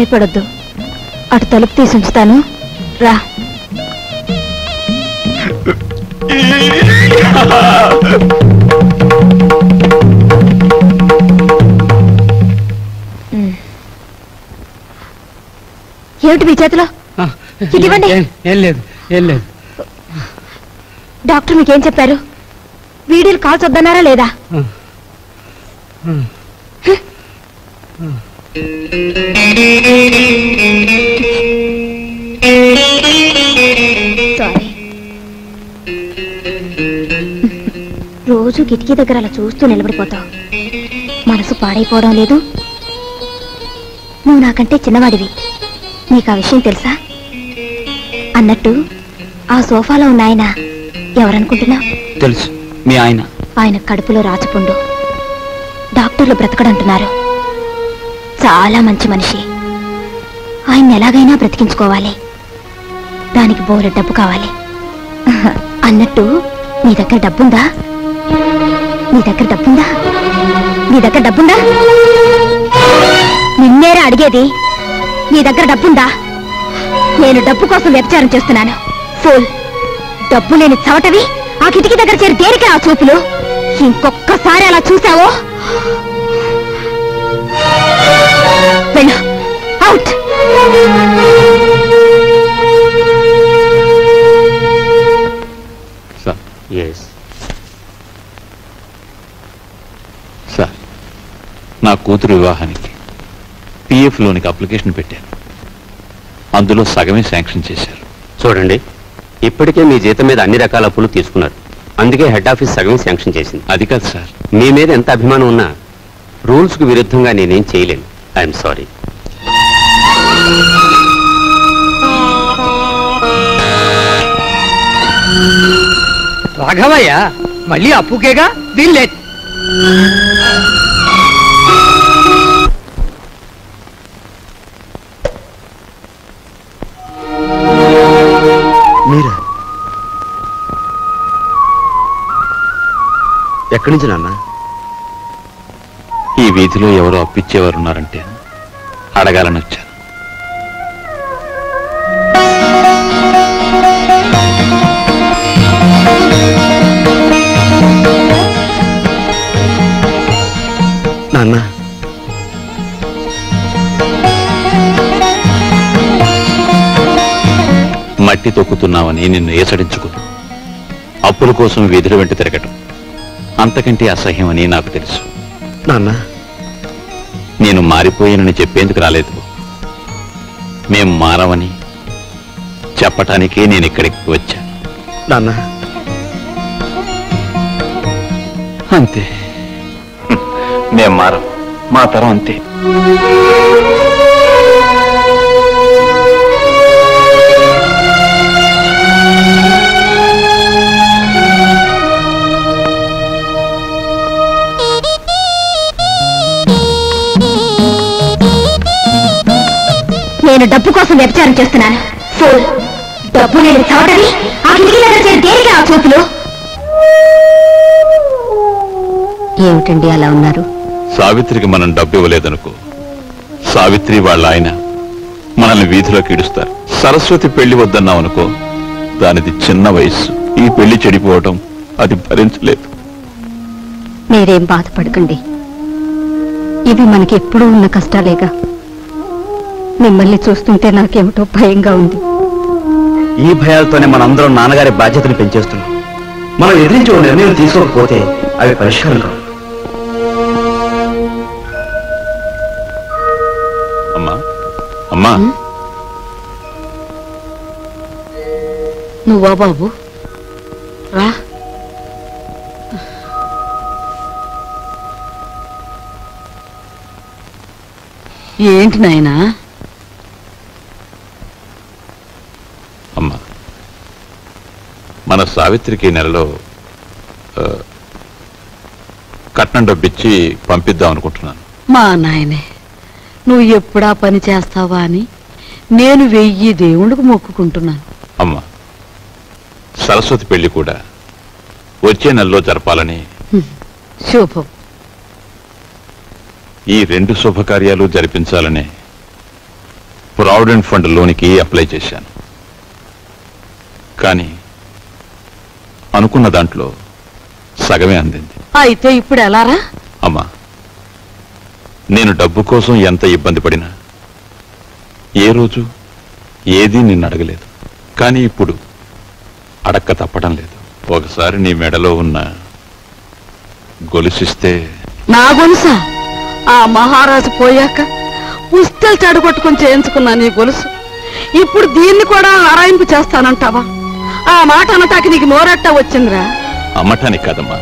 భయపడొద్దు. అటు తలుపు తీసి ఉంచుతాను, రా. ఏమిటి మీ చేతిలో? ఇవ్వండి. ఏం లేదు, ఏం లేదు. డాక్టర్ మీకేం చెప్పారు? వీడియోలు కాల్స్ వద్దన్నారా లేదా? సారీ. రోజు కిటికీ దగ్గర అలా చూస్తూ నిలబడిపోతావు. మనసు పాడైపోవడం లేదు. నువ్వు నాకంటే చిన్నవాడివి, నీకు ఆ విషయం తెలుసా? అన్నట్టు ఆ సోఫాలో ఉన్న ఆయన ఎవరనుకుంటున్నావు? తెలుసు, మీ ఆయన. ఆయన కడుపులో రాచపుండు. డాక్టర్లు బ్రతకడంటున్నారు. చాలా మంచి మనిషి. ఆయన ఎలాగైనా బ్రతికించుకోవాలి. దానికి బోలె డబ్బు కావాలి. అన్నట్టు నీ దగ్గర డబ్బుందా? నీ దగ్గర డబ్బుందా? నీ దగ్గర డబ్బుందా? నిన్నేరా అడిగేది. నీ దగ్గర డబ్బుందా? నేను డబ్బు కోసం వ్యభిచారం చేస్తున్నాను. ఫూల్. డబ్బు లేని చవటవి ఆ కిటికీ దగ్గర చేరి దేనికే ఆ చూపులు? ఇంకొక్కసారి అలా చూసావో వెళ్ళు, అవుట్. సార్, నా కూతురు వివాహానికి పిఎఫ్ లోనికి అప్లికేషన్ పెట్టాను. అందులో సగమే శాంక్షన్ చేశారు. చూడండి, ఇప్పటికే మీ జీతం మీద అన్ని రకాల అప్పులు తీసుకున్నారు. అందుకే హెడ్ ఆఫీస్ సగమే శాంక్షన్ చేసింది. అది కాదు సార్. మీ మీద ఎంత అభిమానం ఉన్నా రూల్స్ కు విరుద్ధంగా నేనేం చేయలేను. I'm sorry. రాఘవయ్య మళ్ళీ అప్పుకేగా వీళ్ళే. మీరా? ఎక్కడి నుంచి నాన్న? ఈ వీధిలో ఎవరో అప్పిచ్చేవారున్నారంటే అడగాలని వచ్చాను. నాన్న, మట్టి తొక్కుతున్నావని నిన్ను ఏసడించుకుని అప్పుల కోసం వీధుల వెంట తిరగటం అంతకంటే అసహ్యమని నాకు తెలుసు. నాన్న, నేను మారిపోయానని చెప్పేందుకు రాలేదు. మేం మారవని చెప్పటానికే నేను ఇక్కడికి వచ్చాను. నాన్న, అంతే. మేం మారం, మా తరం అంతే. నేను డబ్బు కోసం వ్యభిచారం చేస్తున్నాను. ఫూల్. డబ్బు నేను చవటని ఆ కిటికీ దగ్గర చేరి దేనికి ఆ చూపులు? ఏమిటండి అలా ఉన్నారు? సావిత్రికి మనం డబ్బు ఇవ్వలేదనుకో, సావిత్రి వాళ్ళ ఆయన మనల్ని వీధిలోకి ఇడుస్తారు. సరస్వతి పెళ్లి వద్దన్నామనుకో, దానిది చిన్న వయస్సు. ఈ పెళ్లి చెడిపోవటం అది భరించలేదు. మీరేం బాధపడకండి. ఇవి మనకి ఎప్పుడూ ఉన్న కష్టాలేగా. మిమ్మల్ని చూస్తుంటే నాకేమిటో భయంగా ఉంది. ఈ భయాలతోనే మనందరం నాన్నగారి బాధ్యతను పెంచేస్తున్నాం. మనం ఎదిరించి ఓ నిర్ణయం తీసుకోకపోతే అవి పరిష్కారం కావు. అమ్మా, అమ్మా. నువ్వా బాబు? రా. ఏంటి నాయనా? అమ్మా, మన సావిత్రికి నెలలో కట్నం డబ్బిచ్చి పంపిద్దాం అనుకుంటున్నాను. మా నాయనే, నువ్వు ఎప్పుడా పని చేస్తావా అని నేను 1000 దేవుళ్ళకు మొక్కుకుంటున్నాను. అమ్మా, సరస్వతి పెళ్లి కూడా వచ్చే నెలలో జరపాలని. శుభం. ఈ 2 శుభకార్యాలు జరిపించాలని ప్రావిడెంట్ ఫండ్ లోనికి అప్లై చేశాను. కానీ అనుకున్న దాంట్లో సగమే అందింది. అయితే ఇప్పుడు ఎలారా? అమ్మా, నేను డబ్బు కోసం ఎంత ఇబ్బంది పడినా ఏ రోజు ఏదీ నిన్ను అడగలేదు. కానీ ఇప్పుడు అడక్క తప్పడం లేదు. ఒకసారి నీ మెడలో ఉన్న గొలుసిస్తే. నా గొలుసా? ఆ మహారాజు పోయాక పుస్తలు చెడగొట్టుకుని చేయించుకున్నా నీ గొలుసు. ఇప్పుడు దీన్ని కూడా ఆరాయింపు చేస్తానంటావా? ఆ మాట అనటానికి నీకు నోరట్ట వచ్చిందిరా? అమ్మటానికి కాదమ్మా,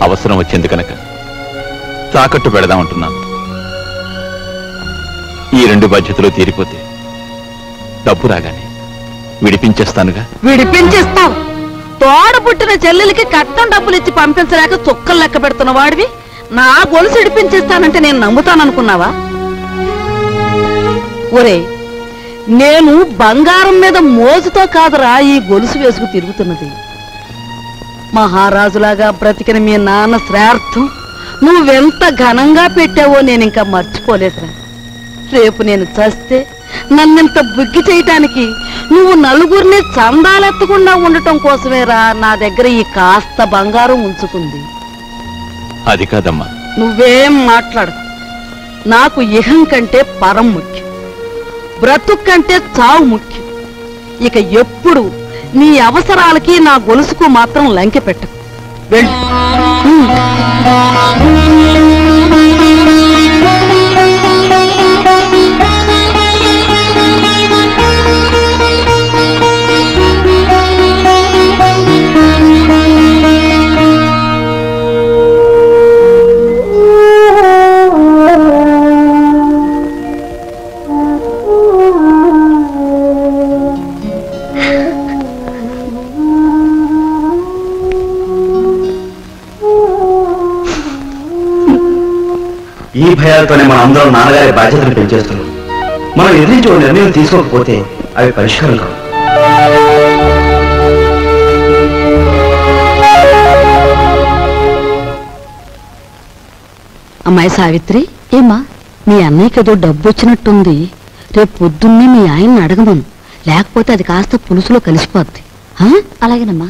అవసరం వచ్చింది కనుక తాకట్టు పెడదామంటున్నాను. ఈ 2 బాధ్యతలు తీరిపోతే డబ్బు రాగానే విడిపించేస్తానుగా. విడిపించేస్తావు? తోడ పుట్టిన చెల్లెలకి కట్నం డబ్బులు ఇచ్చి పంపించలేక చుక్కలు లెక్క పెడుతున్న వాడివి నా గొలుసు విడిపించేస్తానంటే నేను నమ్ముతాననుకున్నావా? ఒరే, నేను బంగారం మీద మోజుతో కాదురా ఈ గొలుసు వేసుకు తిరుగుతున్నది. మహారాజులాగా బ్రతికిన మీ నాన్న శ్రార్థం నువ్వెంత ఘనంగా పెట్టావో నేను ఇంకా మర్చిపోలేదురా. రేపు నేను చస్తే నన్నింత బుగ్గి చేయటానికి నువ్వు నలుగురిని చందాలెత్తకుండా ఉండటం కోసమేరా నా దగ్గర ఈ కాస్త బంగారం ఉంచుకుంది. అది కాదమ్మా. నువ్వేం మాట్లాడు. నాకు ఇహం కంటే పరం ముఖ్యం, బ్రతుకు కంటే చావు ముఖ్యం. ఇక ఎప్పుడు నీ అవసరాలకి నా గొలుసుకు మాత్రం లంకె పెట్టకు. వెళ్ళు. ఈ భయాలతోనే మన అందరం నాన్నగారి బాధ్యతను పెంచేస్తున్నాం. మనం ఎదిరించి నిర్ణయం తీసుకోకపోతే అవి పరిష్కారం కావు. అమ్మాయి సావిత్రి, ఏమా మీ అన్నయ్యకి ఏదో డబ్బు వచ్చినట్టుంది. రేపు పొద్దున్నే మీ ఆయన్ని అడగమను, లేకపోతే అది కాస్త పులుసులో కలిసిపోద్ది. అలాగేనమ్మా.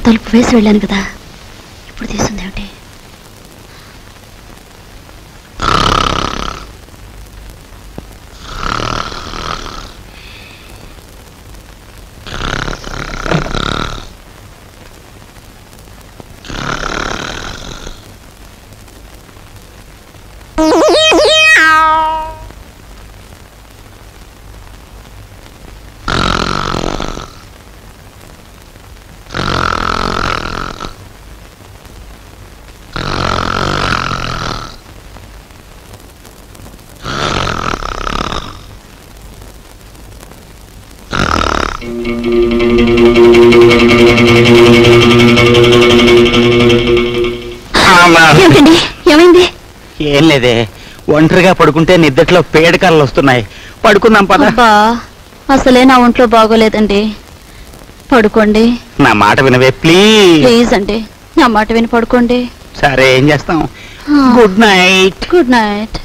తలుపు వేసి వెళ్ళాను కదా, ఇప్పుడు తీస్తుంది ఏమిటి? ఏమిటండి, ఏమైంది? ఏం లేదే, ఒంటరిగా పడుకుంటే నిద్దట్లో పేడకాలు వస్తున్నాయి. పడుకుందాం పద. అసలే నా ఒంట్లో బాగోలేదండి, పడుకోండి. నా మాట వినవే ప్లీజ్. ప్లీజ్ అండి, నా మాట విని పడుకోండి. సరే, ఏం చేస్తాం. Good night. Good night.